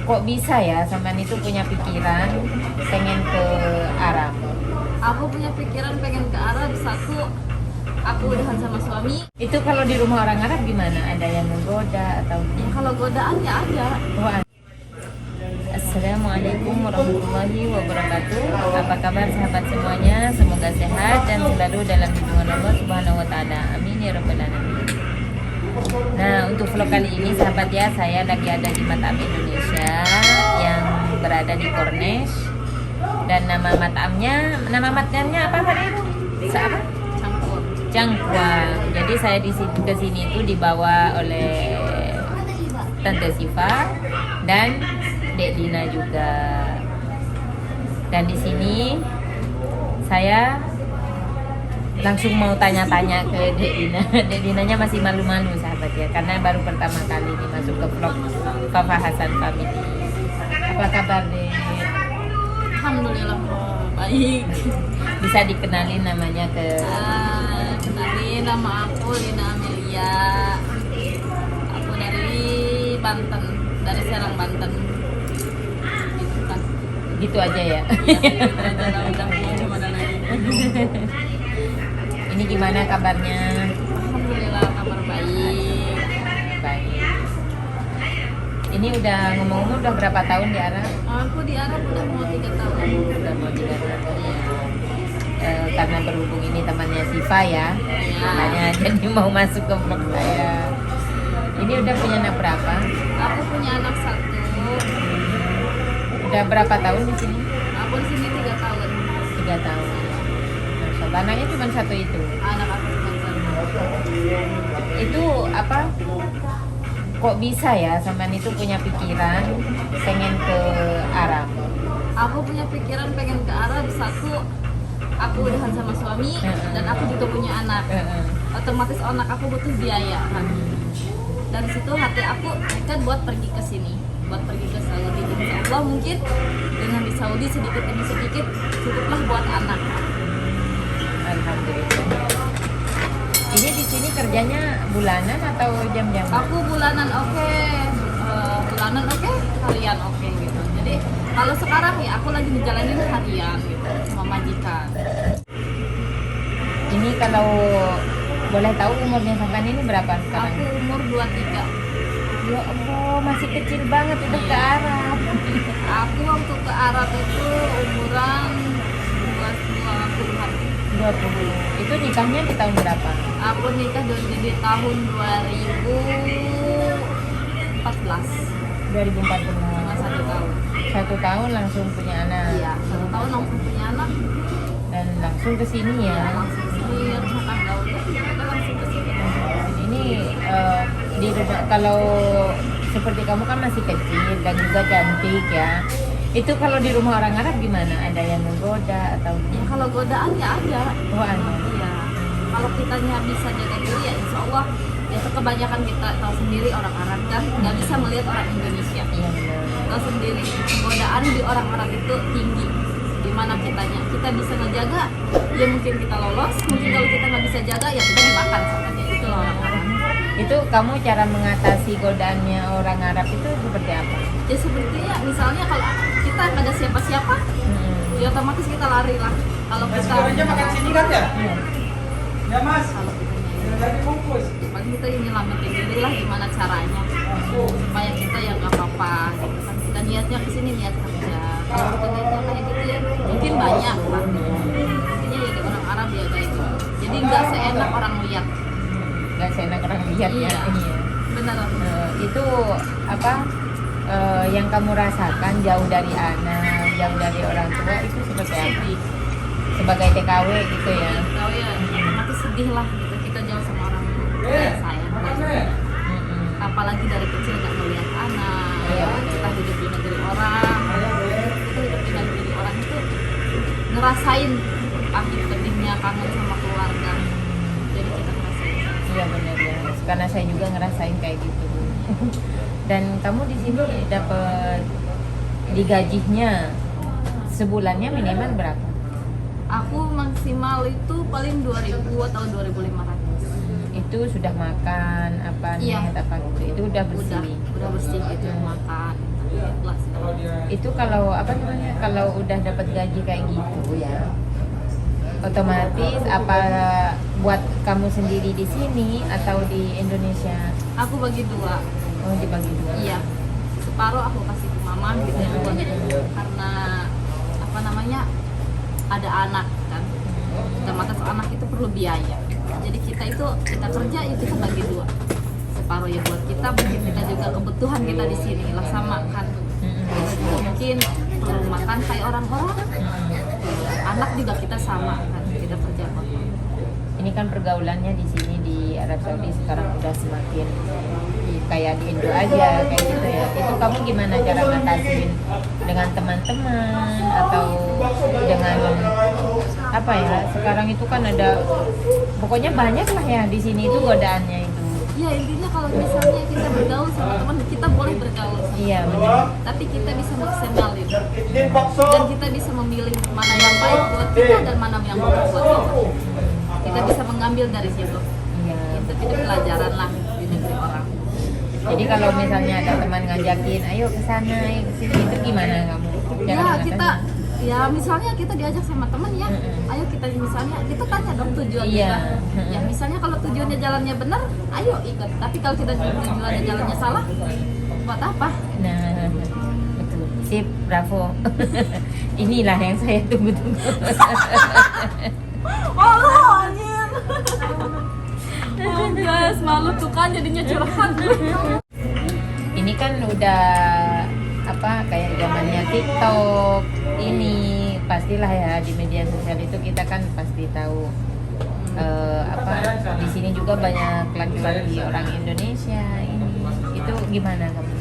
Kok bisa ya sampean itu punya pikiran pengen ke Arab? Aku punya pikiran pengen ke Arab. Satu, aku udahan sama suami. Itu kalau di rumah orang Arab gimana? Ada yang menggoda atau Ya kalau godaan ya ada. Wah. Assalamualaikum warahmatullahi wabarakatuh. Apa kabar sahabat semuanya? Semoga sehat dan selalu dalam lindungan Allah Subhanahu wa taala. Amin ya rabbal alamin. Nah, untuk vlog kali ini sahabat ya, saya lagi ada di Matam Indonesia yang berada di Corniche. Dan nama matamnya apa Pak Ibu? Apa? Campur. Cangkuang. Jadi saya ke sini itu dibawa oleh Tante Siva dan Dek Dina juga. Dan di sini saya langsung mau tanya-tanya ke Dek Dina. Dek Dinanya masih malu-malu sahabat ya, karena baru pertama kali ini masuk ke vlog Fafa Hasan Family. Apa kabar Dek? Alhamdulillah baik. Bisa dikenalin namanya ke Kenalin, nama aku Lina Amelia. Aku dari Banten, dari Serang Banten. Gitu kan. gitu aja ya. Udah gimana lagi? Ini gimana kabarnya? Alhamdulillah kabar baik. Baik. Ini udah ngomong-ngomong udah berapa tahun di Arab? Aku di Arab udah mau 3 tahun. Udah mau 3 tahun ya. Karena berhubung ini temannya Siva ya, makanya jadi mau masuk ke vlog saya. Ini udah punya anak berapa? Aku punya anak 1. Udah berapa tahun di sini? Aku di sini 3 tahun. 3 tahun. Masya Allah, anaknya cuma 1 itu. Anak aku cuma 1. Itu apa? Kok bisa ya sampean itu punya pikiran pengen ke Arab? Aku punya pikiran pengen ke Arab. Satu, aku udahan sama suami dan aku juga punya anak. Otomatis anak aku butuh biaya kan. Dari situ hati aku nekat buat pergi ke sini, buat pergi ke Saudi. Insya Allah mungkin dengan di Saudi sedikit demi sedikit cukuplah buat anak. Alhamdulillah. Ini di sini kerjanya bulanan atau jam-jam? Aku bulanan oke, harian oke gitu. Jadi kalau sekarang ya aku lagi ngejalanin harian gitu sama majikan. Ini kalau boleh tahu umurnya sampean ini berapa sekarang? Aku umur 23. Ya Allah, masih kecil banget udah ke Arab. Aku waktu ke Arab itu umuran 20-an. 20. Itu nikahnya di tahun berapa? Aku nikah di tahun 2014. 2014. Cuma 1 tahun. 1 tahun langsung punya anak. Iya, 1 tahun langsung punya anak. Dan langsung ke sini ya. Langsung sini rumah tangga udah langsung ke sini. Ini di rumah, kalau seperti kamu kan masih kecil dan juga cantik ya. Itu kalau di rumah orang Arab gimana? Ada yang menggoda atau Ya kalau godaan ya ada. oh, ada. Iya. Kalau kitanya bisa jaga diri ya insya Allah. Ya kebanyakan kita tahu sendiri orang Arab kan nggak bisa melihat orang Indonesia. Iya benar. Tahu sendiri godaan di orang Arab itu tinggi. Dimana kita bisa ngejaga, ya mungkin kita lolos. Mungkin kalau kita nggak bisa jaga ya kita dimakan sama dia. Itu orang Arab. Itu kamu cara mengatasi godaannya orang Arab itu seperti apa? Ya sepertinya misalnya kalau kita nggak ada siapa-siapa, ya otomatis kita lari lah. Kalau kita makan sini kan ya? Iya. Ya mas, kalau kita jadi bungkus. paling kita yang nyelamatin diri lah gimana caranya supaya kita ya nggak apa-apa gitu kan. Kita niatnya kesini niat kerja. Kalau kita niatnya kayak gitu ya mungkin banyak lah. Intinya ya di orang Arab ya kayak gitu. Jadi nggak seenak orang lihat. Gak seenak orang lihat ya. Iya. Iya. Benar. Itu apa yang kamu rasakan jauh dari anak, jauh dari orang tua itu seperti apa? Sebagai TKW gitu ya. Tahu ya, otomatis sedih lah gitu. Kita jauh sama orang yang sayang. Apalagi dari kecil nggak melihat anak. Iya. Kita hidup di negeri orang. Kita hidup di negeri orang itu ngerasain pahit pedihnya kangen sama keluarga. Jadi kita ngerasain. Iya benar ya. Karena saya juga ngerasain kayak gitu. Dan kamu di sini dapat digajinya sebulannya minimal berapa? Aku maksimal itu paling 2.000 atau 2.500. Itu sudah makan apa Iya. net apa gitu. Itu udah bersih. Udah bersih gitu makan. Ikhlas. itu kalau apa namanya, kalau udah dapat gaji kayak gitu ya, otomatis apa buat kamu sendiri di sini atau di Indonesia? Aku bagi dua. Oh, dibagi dua. Iya, separuh aku kasih ke mama gitu ya, karena apa namanya, ada anak kan, otomatis anak itu perlu biaya. Jadi kita kerja ya kita bagi dua, separuh ya buat kita, mungkin kita juga kebutuhan kita di sini lah sama kan. Kita juga mungkin perlu makan kayak orang-orang, anak juga kita sama kan, kita kerja buat mereka. Ini kan pergaulannya di sini di Arab Saudi sekarang udah semakin kayak di Indo aja kayak gitu ya. Itu kamu gimana cara ngatasin dengan teman-teman atau dengan apa ya? Sekarang itu kan ada pokoknya banyak lah ya di sini itu godaannya itu. Ya intinya kalau misalnya kita bergaul sama teman, kita boleh bergaul sama Iya teman. benar. Tapi kita bisa mengsenalin dan kita bisa memilih mana yang baik buat kita dan mana yang buruk buat kita. Kita bisa mengambil dari situ. Iya. Itu pelajaran lah di negeri orang. Jadi kalau misalnya ada teman ngajakin, ayo ke sana, ayo ke sini, itu gimana kamu? Ya ngatasin? kita, ya misalnya kita diajak sama teman ya, ayo kita misalnya kita tanya dong tujuannya. Iya. Ya misalnya kalau tujuannya jalannya benar, ayo ikut. Tapi kalau kita tujuannya jalannya salah, buat apa? Nah, betul. Sip, bravo. Inilah yang saya tunggu-tunggu. Malu anjir. Oh guys, malu tuh kan jadinya curhat. Ini kan udah apa kayak zamannya TikTok. Ini pastilah ya di media sosial itu kita kan pasti tahu apa di sini juga banyak laki-laki orang Indonesia ini. Itu gimana kamu?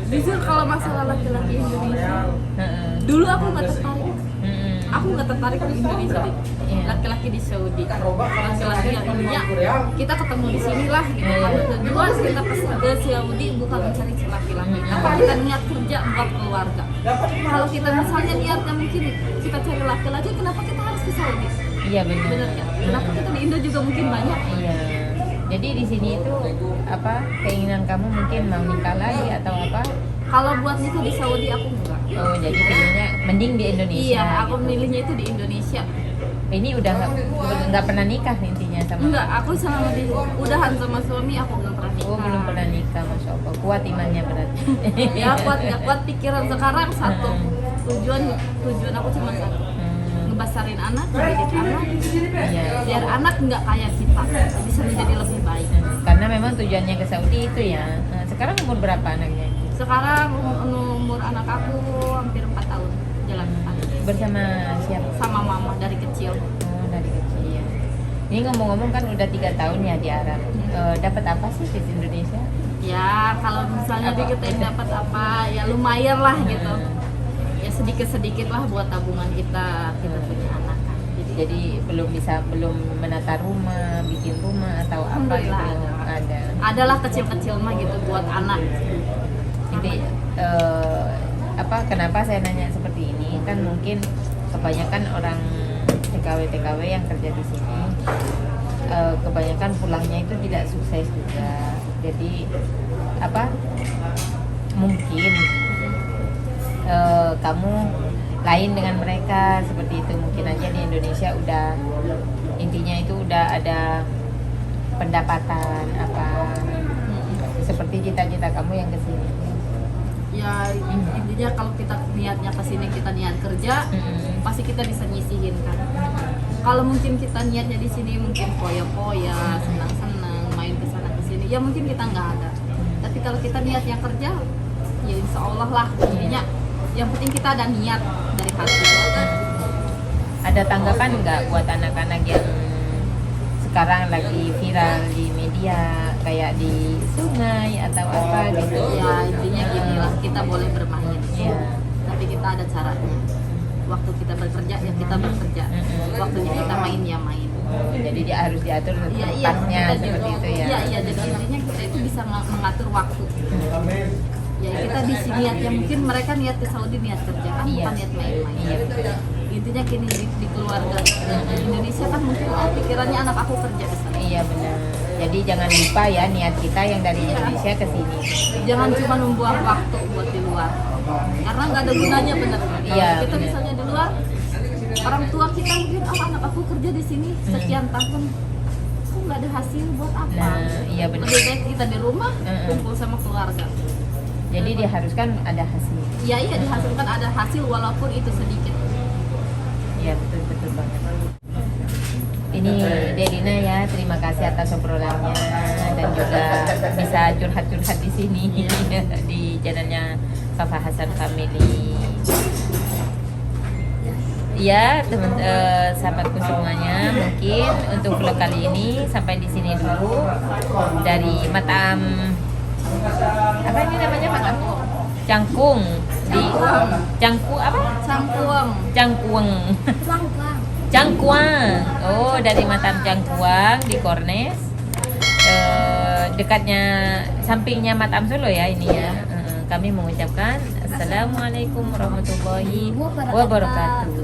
Jujur kalau masalah laki-laki Indonesia, Heeh. dulu aku nggak tertarik. Mm-mm. Aku nggak tertarik di Indonesia, Iya. laki-laki di Saudi, laki-laki yang ininya kita ketemu di sini lah gitu. Kalau tujuan kita ke Saudi bukan mencari laki-laki, tapi kita niat kerja buat keluarga. Kalau kita misalnya niatnya mungkin kita cari laki-laki, kenapa kita harus ke Saudi? Iya benar. Bener kan? Kenapa kita di Indo juga mungkin banyak? Iya. Jadi di sini itu apa keinginan kamu mungkin mau nikah lagi atau apa? Kalau buat nikah di Saudi aku enggak. Oh jadi pilihnya mending di Indonesia. Iya, aku gitu. milihnya itu di Indonesia. Ini udah nggak pernah nikah intinya sama. Enggak, aku selama di udahan sama suami aku belum pernah nikah. Oh belum pernah nikah, masya Allah. Kuat imannya berarti. Ya kuat nggak kuat pikiran sekarang satu. Tujuan aku cuma satu. Ngebesarin anak, mendidik anak, Iya. biar anak nggak kayak kita, bisa menjadi lebih baik. Karena memang tujuannya ke Saudi itu ya. Nah, sekarang umur berapa anaknya? Sekarang umur anak aku hampir 4 tahun, jalan 4. Bersama siapa? Sama mama dari kecil. Oh, dari kecil. Ini ngomong-ngomong kan udah 3 tahun ya di Arab. Dapat apa sih di Indonesia? Ya kalau misalnya Apa? dikatain dapat apa, ya lumayan lah gitu. Ya sedikit-sedikit lah buat tabungan kita punya anak kan. Jadi belum menata rumah, bikin rumah atau apa gitu. Alhamdulillah Ada. adalah kecil-kecil mah gitu buat anak. Jadi apa kenapa saya nanya seperti ini kan mungkin kebanyakan orang TKW yang kerja di sini kebanyakan pulangnya itu tidak sukses juga. Jadi apa mungkin kamu lain dengan mereka seperti itu, mungkin aja di Indonesia udah intinya itu udah ada pendapatan apa seperti cita-cita kamu yang kesini. Ya intinya kalau kita niatnya ke sini, kita niat kerja, pasti kita bisa nyisihin kan. Kalau mungkin kita niatnya di sini mungkin foya-foya, senang-senang, main ke sana ke sini, ya mungkin kita nggak ada. Tapi kalau kita niatnya kerja, ya insya Allah lah intinya. Yang penting kita ada niat dari hati. Ada tanggapan nggak buat anak-anak yang sekarang lagi viral di media kayak di sungai atau apa gitu? Ya intinya gini lah, kita boleh bermain, Iya. tapi kita ada caranya. Waktu kita bekerja ya kita bekerja, waktunya kita main ya main. Jadi dia harus diatur Iya tempatnya kita seperti itu ya. Iya jadi intinya kita itu bisa mengatur waktu. Ya kita di sini niat ya mungkin mereka niat ke Saudi niat kerja kan, Iya. bukan niat main-main. Iya. Intinya gini di keluarga Indonesia kan mungkin pikirannya anak aku kerja di sana. Iya benar. Jadi jangan lupa ya niat kita yang dari Indonesia ke sini. Jangan cuma membuang waktu buat di luar. karena nggak ada gunanya benar. Iya, Kita benar. misalnya di luar, orang tua kita mungkin anak aku kerja di sini sekian tahun, kok nggak ada hasil buat apa? Nah, iya benar. Lebih baik kita di rumah kumpul sama keluarga. Jadi diharuskan ada hasil. Iya dihasilkan ada hasil walaupun itu sedikit. Iya betul banget. Ini Dedina ya, terima kasih atas obrolannya dan juga bisa curhat-curhat di sini di channelnya Papa Hasan Family. Ya teman sahabatku semuanya, mungkin untuk vlog kali ini sampai di sini dulu dari Matam apa ini namanya Matam Cangkung di Cangku apa? Cangkuang. Cangkuang. Cangkuang. Oh, dari Matam Cangkuang di Kornes. Dekatnya sampingnya Matam Solo ya ini ya. Kami mengucapkan Assalamualaikum warahmatullahi wabarakatuh.